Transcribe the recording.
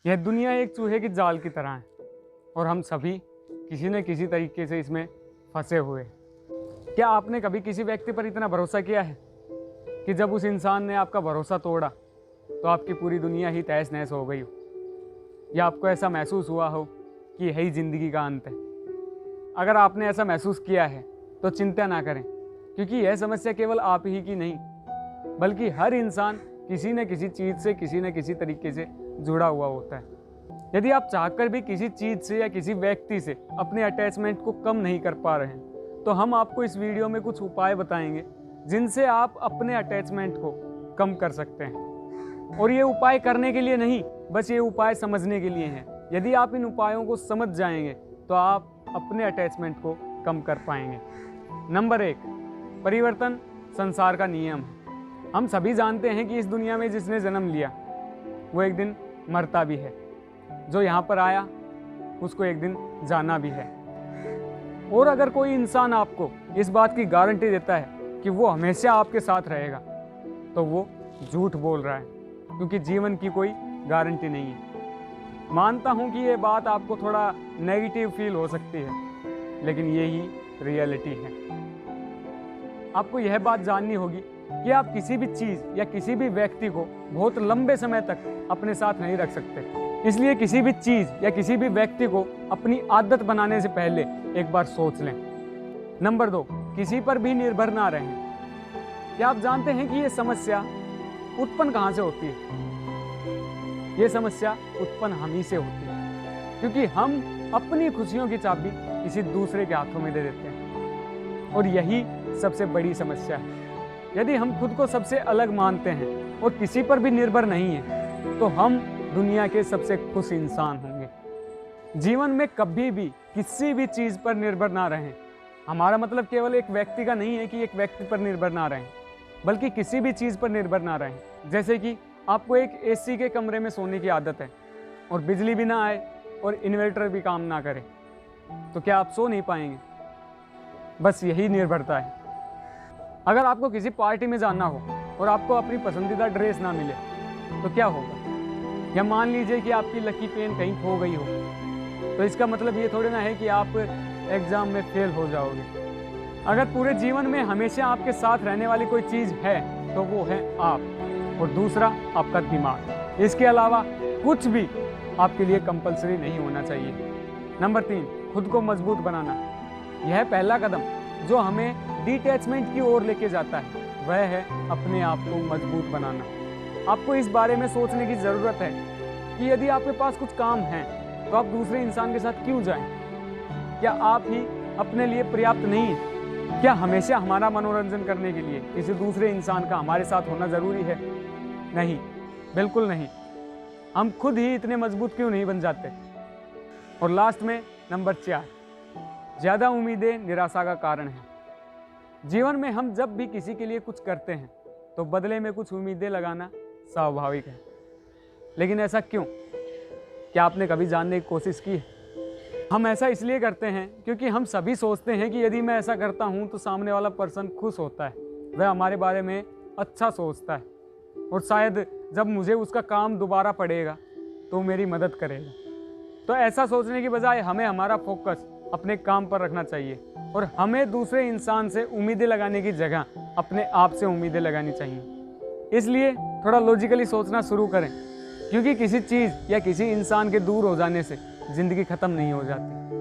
यह दुनिया एक चूहे की जाल की तरह है और हम सभी किसी न किसी तरीके से इसमें फंसे हुए हैं। क्या आपने कभी किसी व्यक्ति पर इतना भरोसा किया है कि जब उस इंसान ने आपका भरोसा तोड़ा तो आपकी पूरी दुनिया ही तहस नहस हो गई हो, या आपको ऐसा महसूस हुआ हो कि यही ज़िंदगी का अंत है? अगर आपने ऐसा महसूस किया है तो चिंता ना करें, क्योंकि यह समस्या केवल आप ही की नहीं बल्कि हर इंसान किसी न किसी चीज़ से किसी न किसी तरीके से जुड़ा हुआ होता है। यदि आप चाहकर भी किसी चीज़ से या किसी व्यक्ति से अपने अटैचमेंट को कम नहीं कर पा रहे हैं तो हम आपको इस वीडियो में कुछ उपाय बताएंगे जिनसे आप अपने अटैचमेंट को कम कर सकते हैं। और ये उपाय करने के लिए नहीं, बस ये उपाय समझने के लिए हैं। यदि आप इन उपायों को समझ जाएंगे तो आप अपने अटैचमेंट को कम कर पाएंगे। नंबर 1, परिवर्तन संसार का नियम है। हम सभी जानते हैं कि इस दुनिया में जिसने जन्म लिया वो एक दिन मरता भी है, जो यहाँ पर आया उसको एक दिन जाना भी है। और अगर कोई इंसान आपको इस बात की गारंटी देता है कि वो हमेशा आपके साथ रहेगा तो वो झूठ बोल रहा है, क्योंकि जीवन की कोई गारंटी नहीं है। मानता हूँ कि ये बात आपको थोड़ा नेगेटिव फील हो सकती है, लेकिन यही रियलिटी है। आपको यह बात जाननी होगी कि आप किसी भी चीज़ या किसी भी व्यक्ति को बहुत लंबे समय तक अपने साथ नहीं रख सकते। इसलिए किसी भी चीज़ या किसी भी व्यक्ति को अपनी आदत बनाने से पहले एक बार सोच लें। नंबर 2, किसी पर भी निर्भर ना रहें। क्या आप जानते हैं कि ये समस्या उत्पन्न कहाँ से होती है? ये समस्या उत्पन्न हम ही से होती है, क्योंकि हम अपनी खुशियों की चाबी किसी दूसरे के हाथों में दे देते हैं। और यही सबसे बड़ी समस्या है। यदि हम खुद को सबसे अलग मानते हैं और किसी पर भी निर्भर नहीं है तो हम दुनिया के सबसे खुश इंसान होंगे। जीवन में कभी भी किसी भी चीज़ पर निर्भर ना रहें। हमारा मतलब केवल एक व्यक्ति का नहीं है कि एक व्यक्ति पर निर्भर ना रहें, बल्कि किसी भी चीज़ पर निर्भर ना रहें। जैसे कि आपको एक एसी के कमरे में सोने की आदत है और बिजली भी ना आए और इन्वर्टर भी काम ना करे, तो क्या आप सो नहीं पाएंगे? बस यही निर्भरता है। अगर आपको किसी पार्टी में जाना हो और आपको अपनी पसंदीदा ड्रेस ना मिले तो क्या होगा? या मान लीजिए कि आपकी लकी पेन कहीं खो गई हो, तो इसका मतलब ये थोड़ी ना है कि आप एग्ज़ाम में फेल हो जाओगे। अगर पूरे जीवन में हमेशा आपके साथ रहने वाली कोई चीज़ है तो वो है आप, और दूसरा आपका दिमाग। इसके अलावा कुछ भी आपके लिए कंपलसरी नहीं होना चाहिए। नंबर 3, खुद को मजबूत बनाना। यह पहला कदम जो हमें डिटैचमेंट की ओर लेके जाता है, वह है अपने आप को मजबूत बनाना। आपको इस बारे में सोचने की ज़रूरत है कि यदि आपके पास कुछ काम है तो आप दूसरे इंसान के साथ क्यों जाएं? क्या आप ही अपने लिए पर्याप्त नहीं है? क्या हमेशा हमारा मनोरंजन करने के लिए किसी दूसरे इंसान का हमारे साथ होना ज़रूरी है? नहीं, बिल्कुल नहीं। हम खुद ही इतने मजबूत क्यों नहीं बन जाते? और लास्ट में नंबर 4, ज़्यादा उम्मीदें निराशा का कारण है। जीवन में हम जब भी किसी के लिए कुछ करते हैं तो बदले में कुछ उम्मीदें लगाना स्वाभाविक है, लेकिन ऐसा क्यों? क्या आपने कभी जानने की कोशिश की है? हम ऐसा इसलिए करते हैं क्योंकि हम सभी सोचते हैं कि यदि मैं ऐसा करता हूं तो सामने वाला पर्सन खुश होता है, वह हमारे बारे में अच्छा सोचता है, और शायद जब मुझे उसका काम दोबारा पड़ेगा तो मेरी मदद करेगा। तो ऐसा सोचने की बजाय हमें हमारा फोकस अपने काम पर रखना चाहिए और हमें दूसरे इंसान से उम्मीदें लगाने की जगह अपने आप से उम्मीदें लगानी चाहिए। इसलिए थोड़ा लॉजिकली सोचना शुरू करें, क्योंकि किसी चीज़ या किसी इंसान के दूर हो जाने से ज़िंदगी ख़त्म नहीं हो जाती।